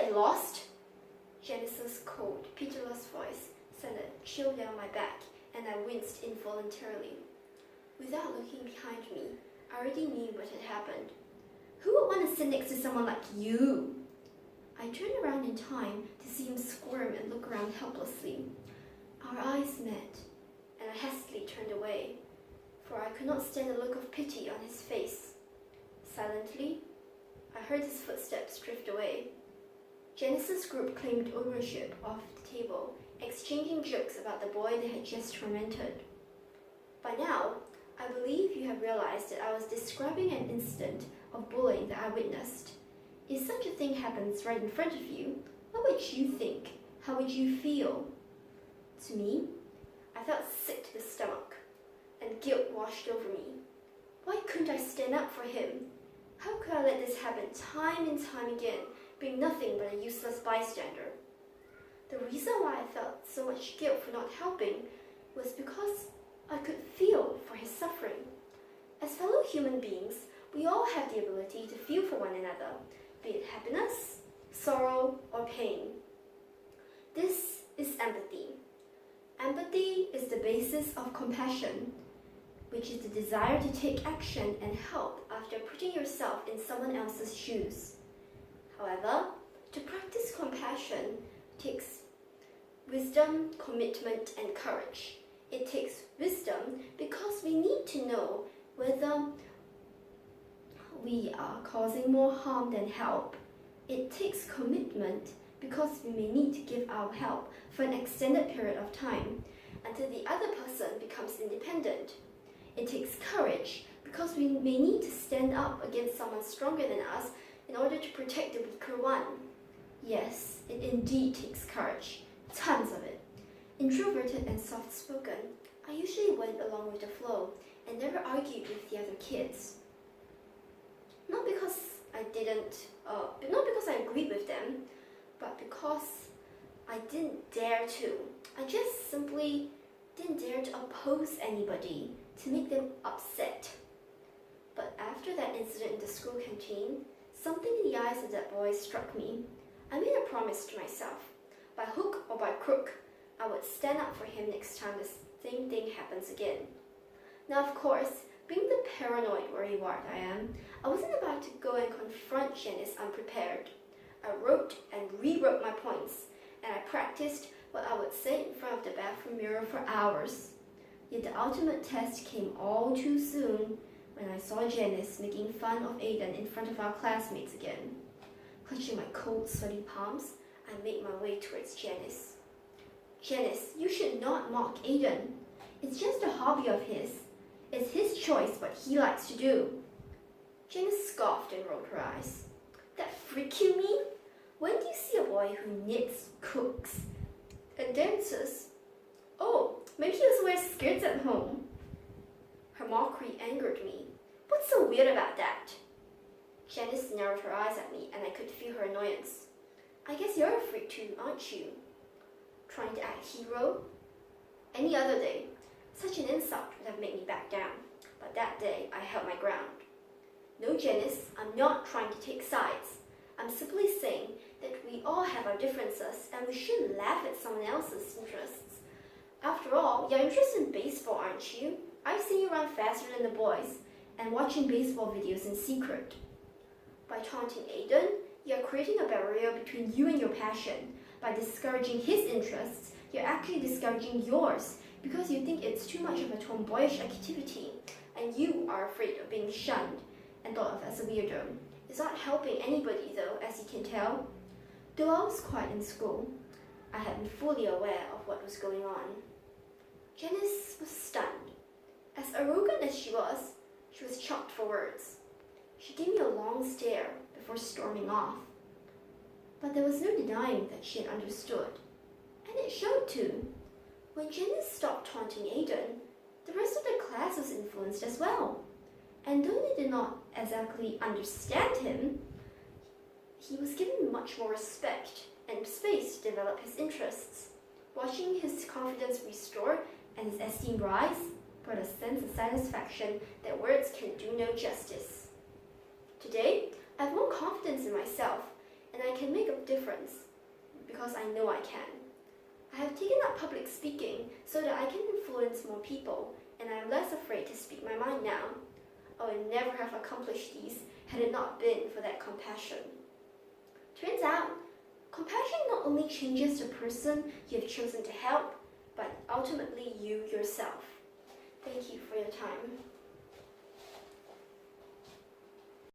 get lost?" Janice's cold, pitiless voice sent a chill down my back, and I winced involuntarily. Without looking behind me, I already knew what had happened. Who would want to sit next to someone like you? I turned around in time to see him squirm and look around helplessly. Our eyes met, and I hastily turned away, for I could not stand the look of pity on his face. Silently, I heard his footsteps drift away. Janice's group claimed ownership of the table, exchanging jokes about the boy they had just tormented. By now, I believe you have realized that I was describing an incident of bullying that I witnessed. If such a thing happens right in front of you, what would you think? How would you feel? To me, I felt sick to the stomach, and guilt washed over me. Why couldn't I stand up for him? How could I let this happen time and time again, being nothing but a useless bystander? The reason why I felt so much guilt for not helping was because I could feel for his suffering. As fellow human beings, we all have the ability to feel for one another, be it happiness, sorrow, or pain. This is empathy. Empathy is the basis of compassion, which is the desire to take action and help after putting yourself in someone else's shoes. However, to practice compassion takes wisdom, commitment, and courage. It takes wisdom because we need to know whether we are causing more harm than help. It takes commitment because we may need to give our help for an extended period of time until the other person becomes independent. It takes courage because we may need to stand up against someone stronger than us in order to protect the weaker one. Yes, it indeed takes courage, tons of it. Introverted and soft-spoken, I usually went along with the flow and never argued with the other kids. Not because I agreed with them, but because I didn't dare to. I just simply didn't dare to oppose anybody, to make them upset. But after that incident in the school canteen, something in the eyes of that boy struck me. I made a promise to myself. By hook or by crook, I would stand up for him next time the same thing happens again. Now, of course, being the paranoid worrywart I am, I wasn't about to go and confront Janice unprepared. I wrote and rewrote my points, and I practiced what I would say in front of the bathroom mirror for hours. Yet the ultimate test came all too soon when I saw Janice making fun of Aiden in front of our classmates again. Clutching my cold, sweaty palms, I made my way towards Janice. Janice, you should not mock Aiden. It's just a hobby of his. It's his choice what he likes to do. Janice scoffed and rolled her eyes. That freak you mean? When do you see a boy who knits, cooks, and dances? Oh, maybe he also wears skirts at home. Her mockery angered me. What's so weird about that? Janice narrowed her eyes at me, and I could feel her annoyance. I guess you're a freak too, aren't you? Trying to act hero? Any other day, such an insult would have made me back down, but that day I held my ground. No, Janice, I'm not trying to take sides. I'm simply saying that we all have our differences and we shouldn't laugh at someone else's interests. After all, you're interested in baseball, aren't you? I've seen you run faster than the boys and watching baseball videos in secret. By taunting Aiden, you're creating a barrier between you and your passion. By discouraging his interests, you're actually discouraging yours because you think it's too much of a tomboyish activity and you are afraid of being shunned and thought of as a weirdo. It's not helping anybody though, as you can tell. Though I was quiet in school, I had been fully aware of what was going on. Janice was stunned. As arrogant as she was chocked for words. She gave me a long stare before storming off. But there was no denying that she had understood. And it showed too. When Janice stopped taunting Aiden, the rest of the class was influenced as well. And though they did not exactly understand him, he was given much more respect and space to develop his interests. Watching his confidence restore and his esteem rise brought a sense of satisfaction that words can do no justice. Today, I have more confidence in myself, and I can make a difference because I know I can. I have taken up public speaking so that I can influence more people, and I am less afraid to speak my mind now. I would never have accomplished these had it not been for that compassion. Turns out, compassion not only changes the person you have chosen to help,